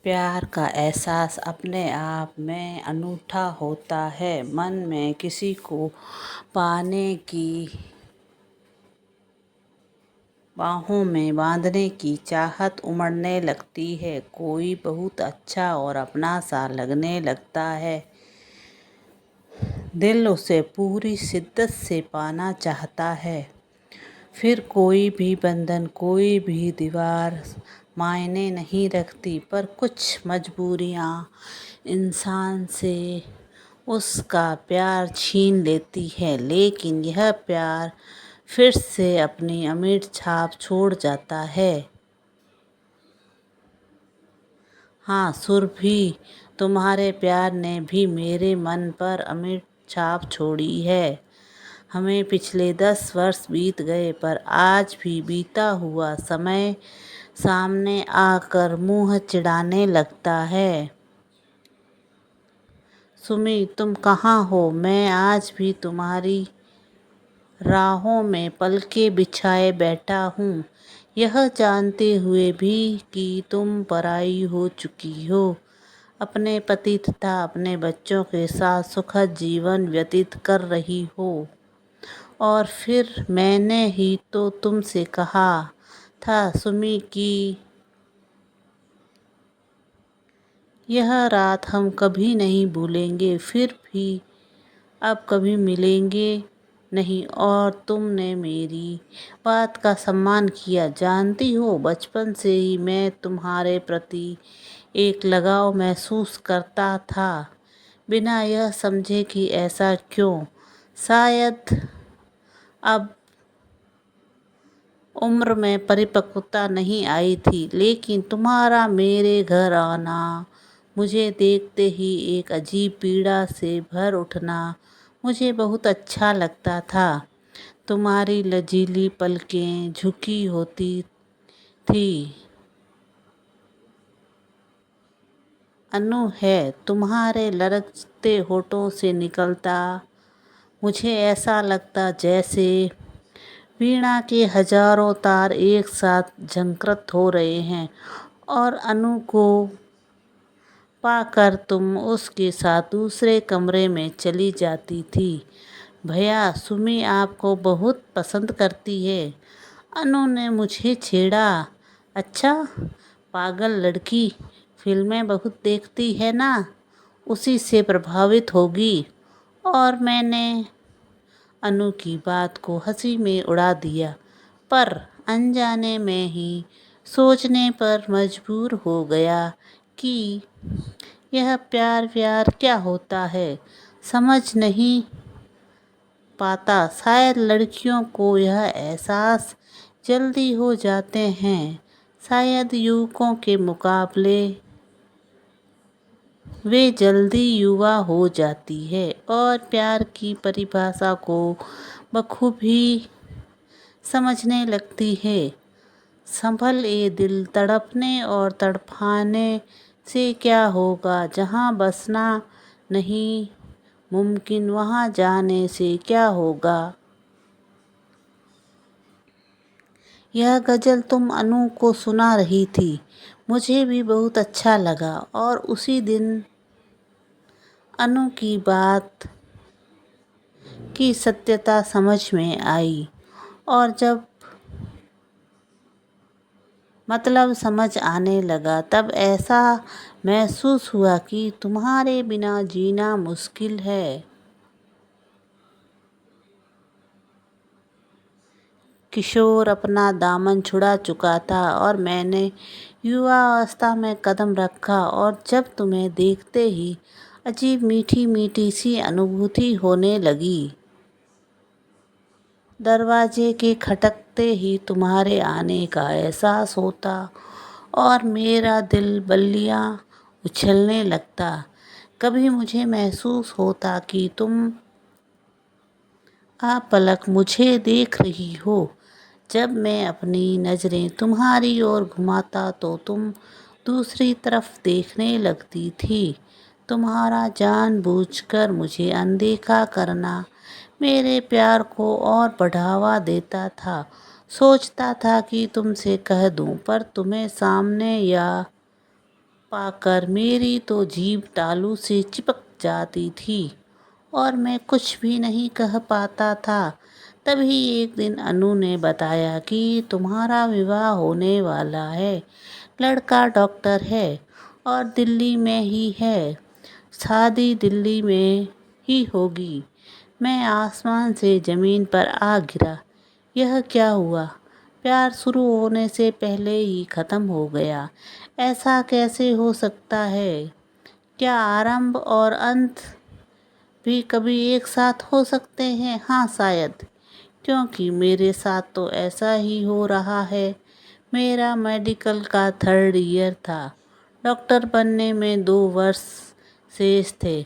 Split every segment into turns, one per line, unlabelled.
प्यार का एहसास अपने आप में अनूठा होता है। मन में किसी को पाने की, बाहों में बांधने की चाहत उमड़ने लगती है। कोई बहुत अच्छा और अपना सा लगने लगता है। दिल उसे पूरी शिद्दत से पाना चाहता है। फिर कोई भी बंधन, कोई भी दीवार मायने नहीं रखती, पर कुछ मजबूरियाँ इंसान से उसका प्यार छीन लेती है। लेकिन यह प्यार फिर से अपनी अमिट छाप छोड़ जाता है। हाँ सुरभि, तुम्हारे प्यार ने भी मेरे मन पर अमिट छाप छोड़ी है। हमें पिछले 10 वर्ष बीत गए, पर आज भी बीता हुआ समय सामने आकर मुँह चिढ़ाने लगता है। सुमी, तुम कहाँ हो? मैं आज भी तुम्हारी राहों में पलके बिछाए बैठा हूँ, यह जानते हुए भी कि तुम पराई हो चुकी हो। अपने पति तथा अपने बच्चों के साथ सुखद जीवन व्यतीत कर रही हो। और फिर मैंने ही तो तुमसे कहा था सुमी कि यह रात हम कभी नहीं भूलेंगे, फिर भी अब कभी मिलेंगे नहीं। और तुमने मेरी बात का सम्मान किया। जानती हो, बचपन से ही मैं तुम्हारे प्रति एक लगाव महसूस करता था, बिना यह समझे कि ऐसा क्यों। शायद अब उम्र में परिपक्वता नहीं आई थी, लेकिन तुम्हारा मेरे घर आना, मुझे देखते ही एक अजीब पीड़ा से भर उठना मुझे बहुत अच्छा लगता था। तुम्हारी लजीली पलकें झुकी होती थी। अनु है, तुम्हारे लरचते होठों से निकलता, मुझे ऐसा लगता जैसे वीणा के हजारों तार एक साथ झंकृत हो रहे हैं। और अनु को पाकर तुम उसके साथ दूसरे कमरे में चली जाती थी। भैया, सुमी आपको बहुत पसंद करती है, अनु ने मुझे छेड़ा। अच्छा, पागल लड़की, फिल्में बहुत देखती है ना, उसी से प्रभावित होगी। और मैंने अनु की बात को हंसी में उड़ा दिया, पर अनजाने में ही सोचने पर मजबूर हो गया कि यह प्यार व्यार क्या होता है। समझ नहीं पाता। शायद लड़कियों को यह एहसास जल्दी हो जाते हैं, शायद युवकों के मुकाबले वे जल्दी युवा हो जाती है और प्यार की परिभाषा को बखूबी समझने लगती है। संभल ए दिल, तड़पने और तड़पाने से क्या होगा। जहाँ बसना नहीं मुमकिन, वहाँ जाने से क्या होगा। यह गज़ल तुम अनु को सुना रही थी, मुझे भी बहुत अच्छा लगा। और उसी दिन अनु की बात की सत्यता समझ में आई। और जब मतलब समझ आने लगा, तब ऐसा महसूस हुआ कि तुम्हारे बिना जीना मुश्किल है। किशोर अपना दामन छुड़ा चुका था और मैंने युवा अवस्था में कदम रखा। और जब तुम्हें देखते ही अजीब मीठी मीठी सी अनुभूति होने लगी। दरवाजे के खटकते ही तुम्हारे आने का एहसास होता और मेरा दिल बल्लियाँ उछलने लगता। कभी मुझे महसूस होता कि तुम पलक मुझे देख रही हो। जब मैं अपनी नज़रें तुम्हारी ओर घुमाता तो तुम दूसरी तरफ देखने लगती थी। तुम्हारा जानबूझकर मुझे अनदेखा करना मेरे प्यार को और बढ़ावा देता था। सोचता था कि तुमसे कह दूं, पर तुम्हें सामने या पाकर मेरी तो जीभ तालू से चिपक जाती थी और मैं कुछ भी नहीं कह पाता था। तभी एक दिन अनु ने बताया कि तुम्हारा विवाह होने वाला है। लड़का डॉक्टर है और दिल्ली में ही है। शादी दिल्ली में ही होगी। मैं आसमान से ज़मीन पर आ गिरा। यह क्या हुआ? प्यार शुरू होने से पहले ही ख़त्म हो गया। ऐसा कैसे हो सकता है? क्या आरंभ और अंत भी कभी एक साथ हो सकते हैं? हाँ शायद, क्योंकि मेरे साथ तो ऐसा ही हो रहा है। मेरा मेडिकल का 3rd ईयर था। डॉक्टर बनने में 2 वर्ष शेष थे।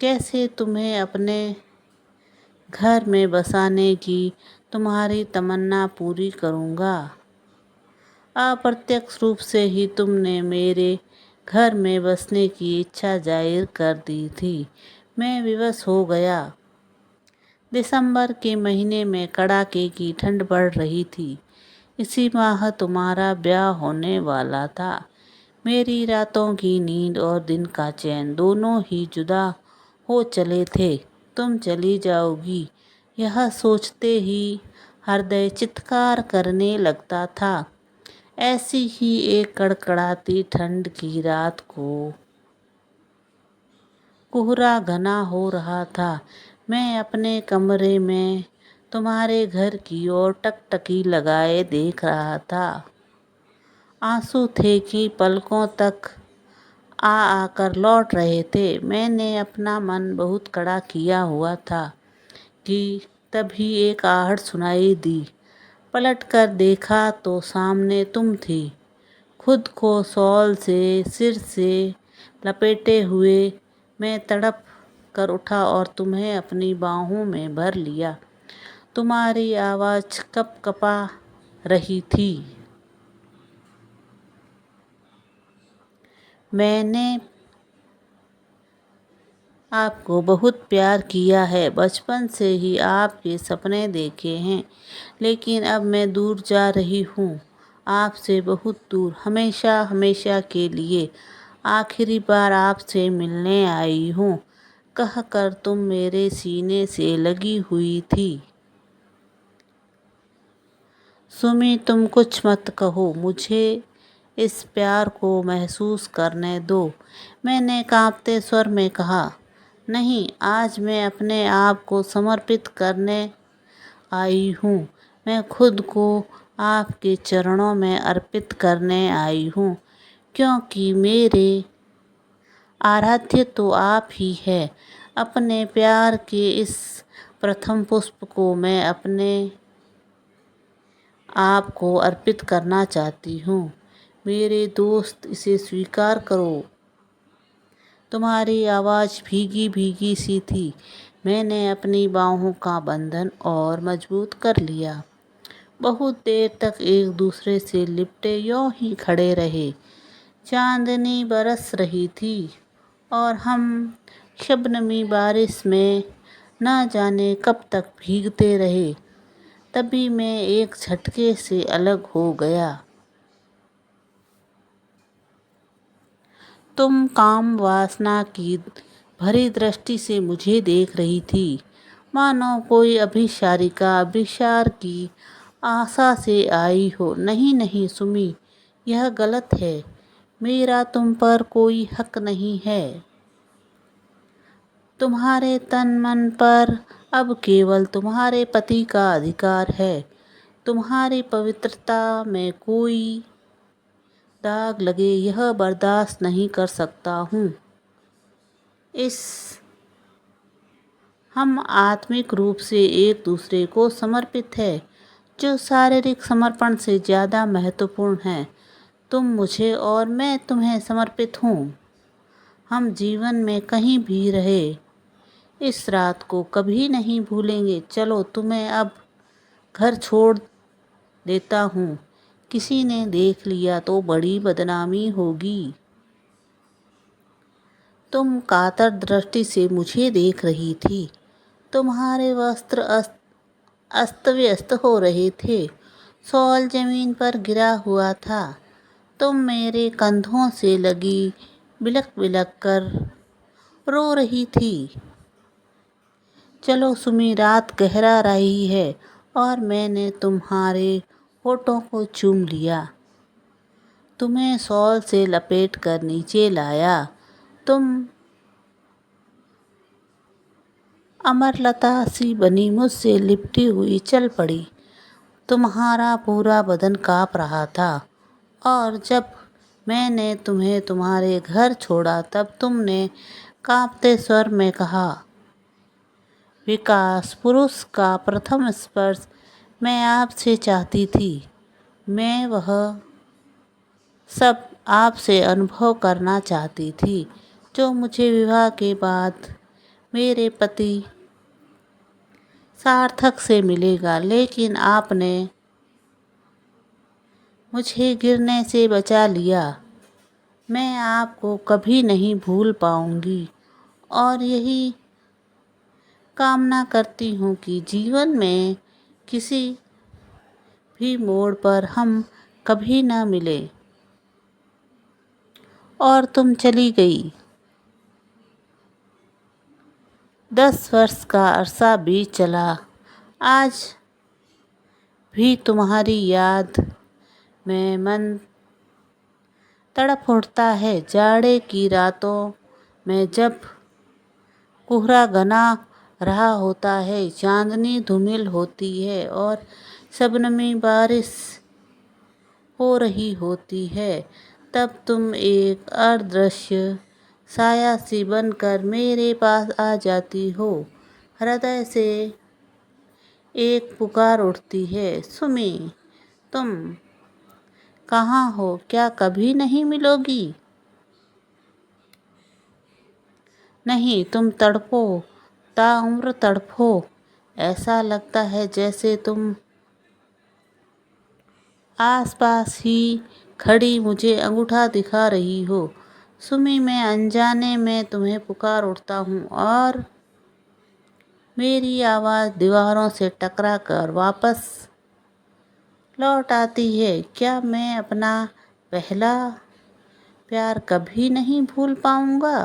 कैसे तुम्हें अपने घर में बसाने की तुम्हारी तमन्ना पूरी करूँगा? अप्रत्यक्ष रूप से ही तुमने मेरे घर में बसने की इच्छा जाहिर कर दी थी। मैं विवश हो गया। दिसंबर के महीने में कड़ाके की ठंड पड़ रही थी। इसी माह तुम्हारा ब्याह होने वाला था। मेरी रातों की नींद और दिन का चैन दोनों ही जुदा हो चले थे। तुम चली जाओगी, यह सोचते ही हृदय चित्कार करने लगता था। ऐसी ही एक कड़कड़ाती ठंड की रात को कोहरा घना हो रहा था। मैं अपने कमरे में तुम्हारे घर की ओर टकटकी लगाए देख रहा था। आंसू थे कि पलकों तक आ आकर लौट रहे थे। मैंने अपना मन बहुत कड़ा किया हुआ था कि तभी एक आहट सुनाई दी। पलट कर देखा तो सामने तुम थी, खुद को शॉल से सिर से लपेटे हुए। मैं तड़प कर उठा और तुम्हें अपनी बाहों में भर लिया। तुम्हारी आवाज़ कँपा रही थी। मैंने आपको बहुत प्यार किया है, बचपन से ही आपके सपने देखे हैं, लेकिन अब मैं दूर जा रही हूँ, आपसे बहुत दूर, हमेशा हमेशा के लिए। आखिरी बार आपसे मिलने आई हूँ, कहकर तुम मेरे सीने से लगी हुई थी। सुमी, तुम कुछ मत कहो, मुझे इस प्यार को महसूस करने दो। मैंने कांपते स्वर में कहा। नहीं, आज मैं अपने आप को समर्पित करने आई हूँ। मैं खुद को आपके चरणों में अर्पित करने आई हूँ, क्योंकि मेरे आराध्य तो आप ही हैं। अपने प्यार के इस प्रथम पुष्प को मैं अपने आप को अर्पित करना चाहती हूँ। मेरे दोस्त, इसे स्वीकार करो। तुम्हारी आवाज़ भीगी भीगी सी थी। मैंने अपनी बाहों का बंधन और मजबूत कर लिया। बहुत देर तक एक दूसरे से लिपटे यों ही खड़े रहे। चांदनी बरस रही थी और हम शबनमी बारिश में न जाने कब तक भीगते रहे। तभी मैं एक झटके से अलग हो गया। तुम काम वासना की भरी दृष्टि से मुझे देख रही थी, मानो कोई अभिसारिका अभिसार की आशा से आई हो। नहीं नहीं सुमी, यह गलत है। मेरा तुम पर कोई हक नहीं है। तुम्हारे तन मन पर अब केवल तुम्हारे पति का अधिकार है। तुम्हारी पवित्रता में कोई दाग लगे, यह बर्दाश्त नहीं कर सकता हूँ। इस हम आत्मिक रूप से एक दूसरे को समर्पित है, जो शारीरिक समर्पण से ज़्यादा महत्वपूर्ण है। तुम मुझे और मैं तुम्हें समर्पित हूँ। हम जीवन में कहीं भी रहे, इस रात को कभी नहीं भूलेंगे। चलो, तुम्हें अब घर छोड़ देता हूँ। किसी ने देख लिया तो बड़ी बदनामी होगी। तुम कातर दृष्टि से मुझे देख रही थी। तुम्हारे वस्त्र अस्त व्यस्त हो रहे थे। शॉल जमीन पर गिरा हुआ था। तुम मेरे कंधों से लगी बिलक बिलक कर रो रही थी। चलो सुमी, रात गहरा रही है और मैंने तुम्हारे होठों को चूम लिया, तुम्हें शॉल से लपेट कर नीचे लाया। तुम अमरलता सी बनी मुझसे लिपटी हुई चल पड़ी। तुम्हारा पूरा बदन काँप रहा था और जब मैंने तुम्हें तुम्हारे घर छोड़ा तब तुमने काँपते स्वर में कहा, विकास, पुरुष का प्रथम स्पर्श मैं आपसे चाहती थी। मैं वह सब आपसे अनुभव करना चाहती थी जो मुझे विवाह के बाद मेरे पति सार्थक से मिलेगा, लेकिन आपने मुझे गिरने से बचा लिया। मैं आपको कभी नहीं भूल पाऊंगी और यही कामना करती हूँ कि जीवन में किसी भी मोड़ पर हम कभी न मिले। और तुम चली गई। 10 वर्ष का अरसा बीत चला। आज भी तुम्हारी याद में मन तड़प उठता है। जाड़े की रातों में जब कोहरा घना रहा होता है, चांदनी धूमिल होती है और शबनमी बारिश हो रही होती है, तब तुम एक अदृश्य साया सी बनकर मेरे पास आ जाती हो। हृदय से एक पुकार उठती है, सुमी, तुम कहाँ हो? क्या कभी नहीं मिलोगी? नहीं, तुम तड़पो, ताउम्र तड़पो। ऐसा लगता है जैसे तुम आसपास ही खड़ी मुझे अंगूठा दिखा रही हो। सुमी, मैं अनजाने में तुम्हें पुकार उठता हूँ और मेरी आवाज़ दीवारों से टकरा कर वापस लौट आती है। क्या मैं अपना पहला प्यार कभी नहीं भूल पाऊँगा?